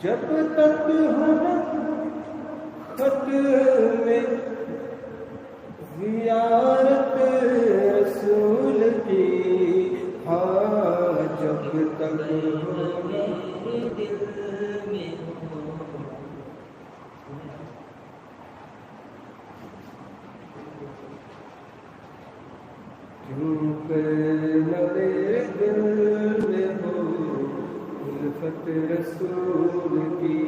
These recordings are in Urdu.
جب تک ہو خط میں زیارت رسول کی، ہاں جب تک ہو دل میں کیوں کہ میرے دل میں ہو الفت رسول کی،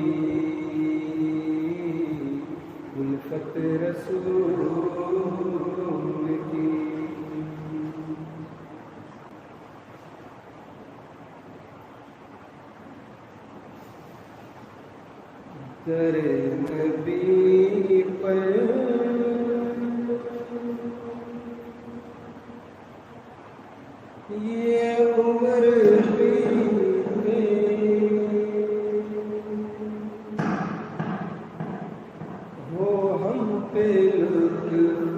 الفت رسول کی۔ در نبی پر یہ عمر بیتے، ہو ہم پہ لطف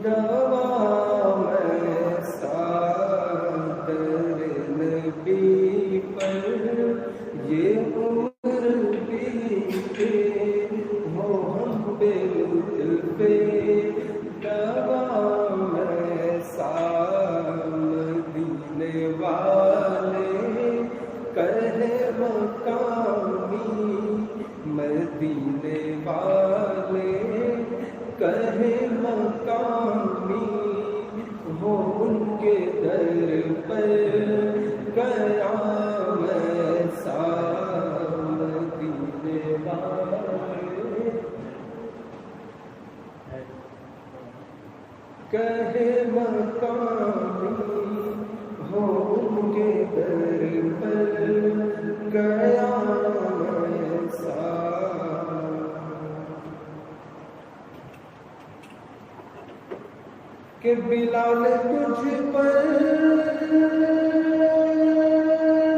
دوام ایسا، در نبی پر یہ عمر بیتے، ہو ہم پہ لطف دوام ایسا، مدینے والے کہے مقامی، مدینے والے کہے مقامی، ہو ان کے در پر قیام ایسا، مدینے والے کہے مقامی، ہو ان کے در پر قیام ایسا۔ کہ بلال تجھ پر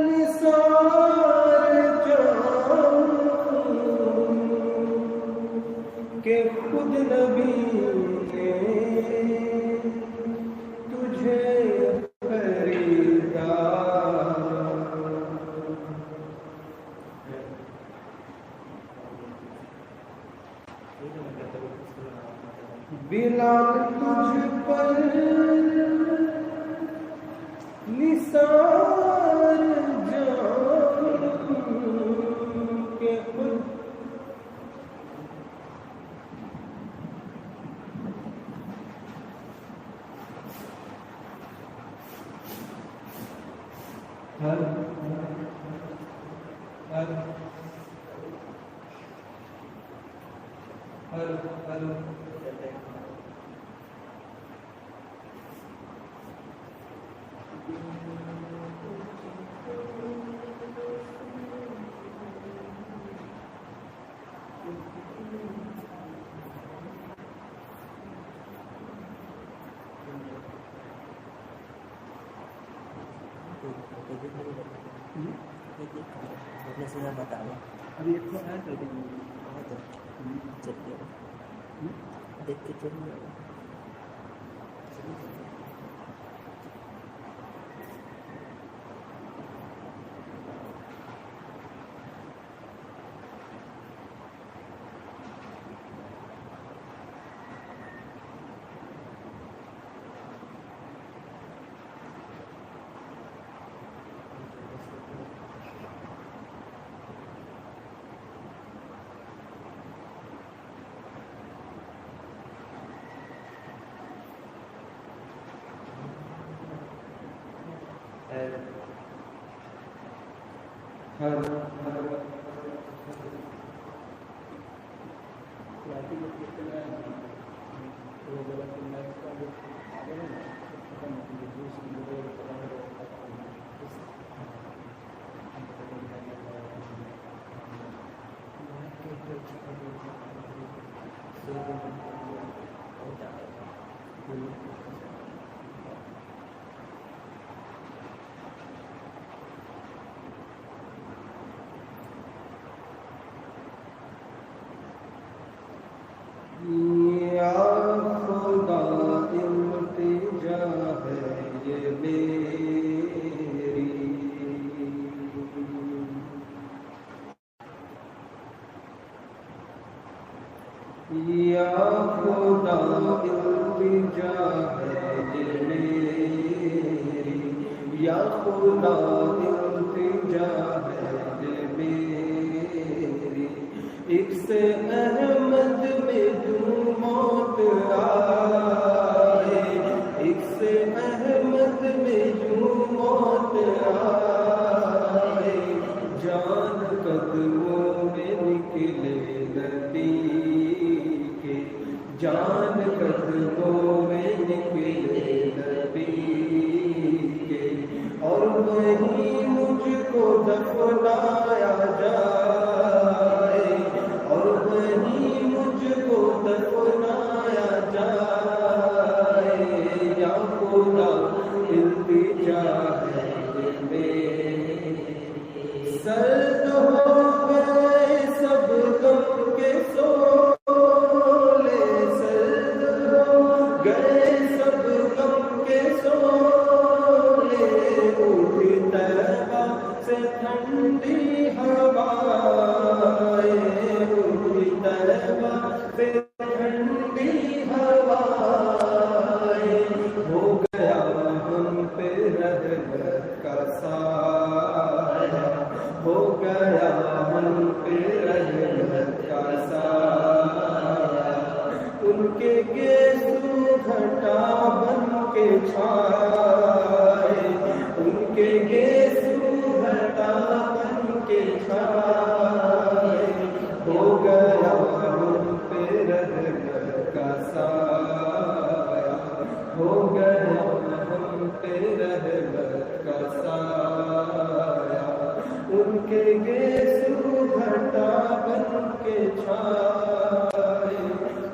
نثار جاؤں، کہ خود نبی نے تجھے خریدا، بلال تجھ پر نثار جاؤں، کہ خود ہر ہر ہر ہر ابھی ایک تو ہے دیکھ کے چلیے۔ یا خدا التجا ہے یہ میری، یا خدا التجا ہے یہ میری، ایک سے احمد میں جو موت آئے، ایک سے احمد میں جو موت آئے، جان قدموں میں نکلے نبی کے، جان قدموں میں نکلے نبی کے، اور وہیں مجھ کو دفنایا جائے، اور وہیں مجھ کو دفنایا جائے، یا خدا التجا ہے یہ میری، سرد ہو گئے سب غم کے سولے، سرد ہو گئے سب غم کے سولے، اٹھی طیبہ سے ٹھنڈی ہوائیں، اٹھی طیبہ سے ٹھنڈی ہوائیں، ہو گیا ہم پہ رحمت کا سایہ، ہو گیا ہم پہ رحمت کا سایہ، ان کے گیسو گھٹا بن کے چھائے، ان کے گیسو گھٹا بن کے چھائے، ہو گیا ہم پہ رحمت کا سایہ، ہو گیا ہم پہ رحمت کا سایہ، ان کے گیسو گھٹا بن کے چھائے،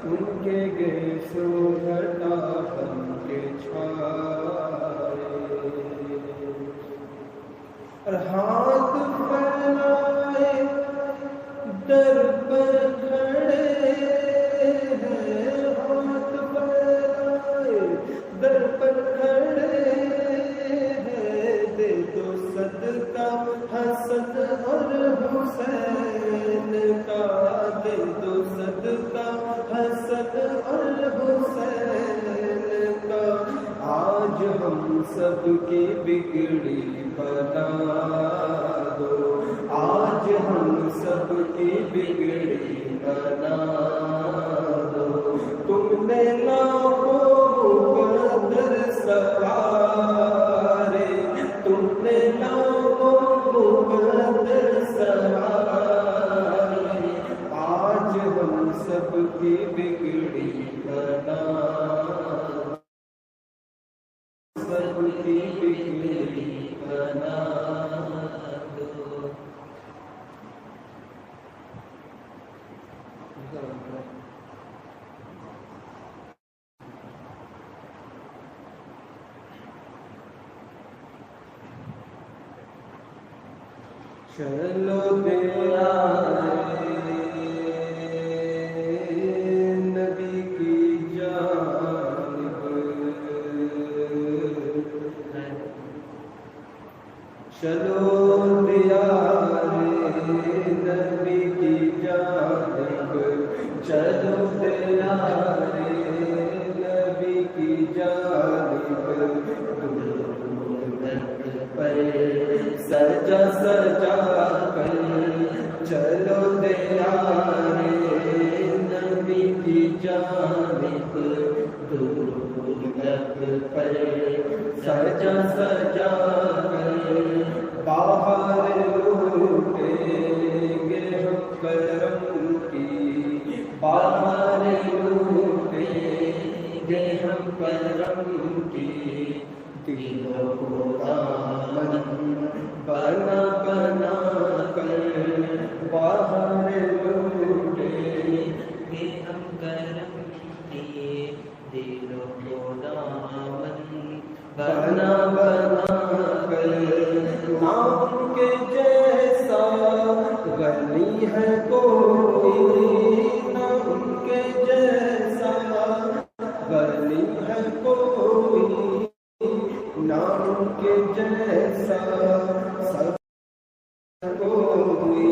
ان کے گیسو گھٹا بن کے چھائے، اور ہاتھ پھیلائے در پر کھڑے ہیں، ہاتھ پھیلائے در پر کھڑے ہیں، دے دو صدقہ حسن اور حسین کا، دے دو صدقہ حسن اور حسین کا، آج ہم سب کی بگڑی بنا دو، آج ہم سب کی بگڑی بنا دو، تم نے لاکھوں مقدر سوارے، تم نے لاکھوں مقدر سوارے، آج ہم سب کی بگڑی بنا، سب کی بگڑی بنا دو۔ چلو دیا نبی کی جانب، چلو دیا نبی کی جانب، چلو دیا نبی کی جانب، پر سجا سجا کر چلو دیار نبی کی جانب، درود پر سجا سجا کر باہر لوٹیں گے ہم کرم کی، باہر لوٹیں گے ہم کرم کی، دلوں کو دامن بنا بنا کر باہر لوٹیں گے ہم کرم کی، دلوں کو دامن بنا بنا کر، نام کے جیسا غنی ہے کوئی، نام کے جیسا غنی ہے کوئی، نام کے جیسا سب کوئی،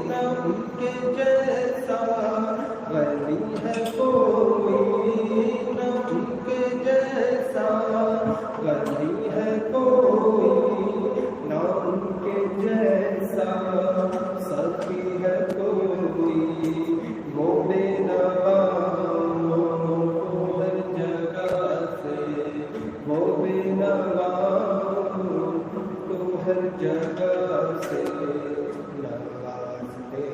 نام کے جیسا غنی ہے کوئی نہ ان کے جیسا، غنی ہے کوئی نہ ان کے جیسا، سخی ہے کوئی وہ بے نوا کو ہر جگہ سے، وہ بے نوا کو ہر جگہ سے نوازتے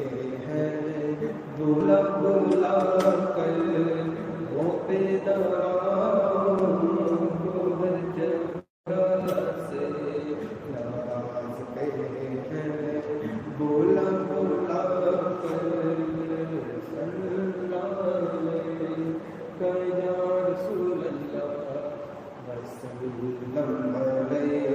ہیں، بلا بلا کر وہ بے نوا کو ہر جگہ سے نوازتے ہیں، بلا بلا کر صلی اللہ علیہ یا رسول اللہ وسلم علیہ